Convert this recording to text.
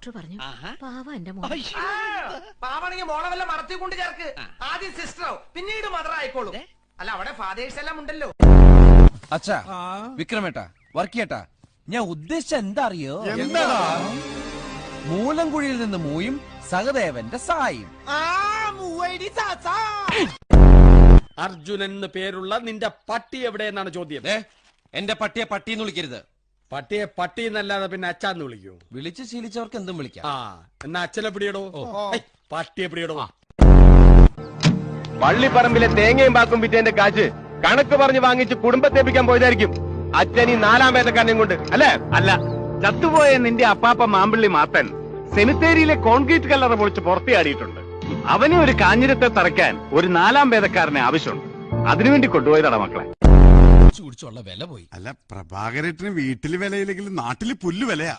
Doctor പറഞ്ഞു പാവ എന്റെ മോൻ. പാവാണെങ്കിൽ മോളെ വല്ല മറത്തി കൊണ്ട് ചേർക്ക്. ആദ്യം സിസ്റ്ററോ പിന്നീട് മദർ ആയിക്കോളൂ. അല്ല അവിടെ ഫാദേഴ്സ് എല്ലാം ഉണ്ടല്ലോ. അച്ഛാ വിക്രമേട്ടാ വർക്കിയേട്ടാ ഞാൻ ഉദ്ദേശിച്ച എന്താ അറിയോ? മൂലംകുഴിയിൽ നിന്ന് മൂയും സഹദേവന്റെ സായും. അർജുനൻ എന്ന് പേരുള്ള നിന്റെ പട്ടി എവിടെയെന്നാണ് ചോദ്യം. എന്റെ പട്ടിയെ പട്ടിന്ന് വിളിക്കരുത്. പട്ടിയെ പട്ടി എന്നല്ലാതെ പിന്നെ അച്ഛന്ന് വിളിക്കൂ. വിളിച്ച് ശീലിച്ചവർക്ക് എന്തും വിളിക്കാം. എന്നാ അച്ഛനെ പിടിയടോ. പട്ടിയെ പിടിയടോ. പള്ളിപ്പറമ്പിലെ തേങ്ങയും പാക്കും വിറ്റേന്റെ കാശ് കണക്ക് പറഞ്ഞ് വാങ്ങിച്ച് കുടുംബത്തേപ്പിക്കാൻ പോയതായിരിക്കും അച്ഛൻ ഈ 4-ാം വേദക്കാരനെയും കൊണ്ട്. അല്ലേ? അല്ല, ചത്തുപോയ നിന്റെ അപ്പാപ്പ മാമ്പിള്ളി മാത്തൻ സെമിത്തേരിയിലെ കോൺക്രീറ്റ് കല്ലറ പൊളിച്ച് പുറത്തിയാടിയിട്ടുണ്ട്. അവനെ ഒരു കാഞ്ഞിരത്തെ തറയ്ക്കാൻ ഒരു 4-ാം വേദക്കാരനെ ആവശ്യമുണ്ട്. അതിനുവേണ്ടി കൊണ്ടുപോയതാണ് മക്കളെ. കുടിച്ചുള്ള വില പോയി. അല്ല പ്രഭാകരേട്ടന് വീട്ടില് വിലയില്ലെങ്കിലും നാട്ടില് പുല്ല് വിലയാ.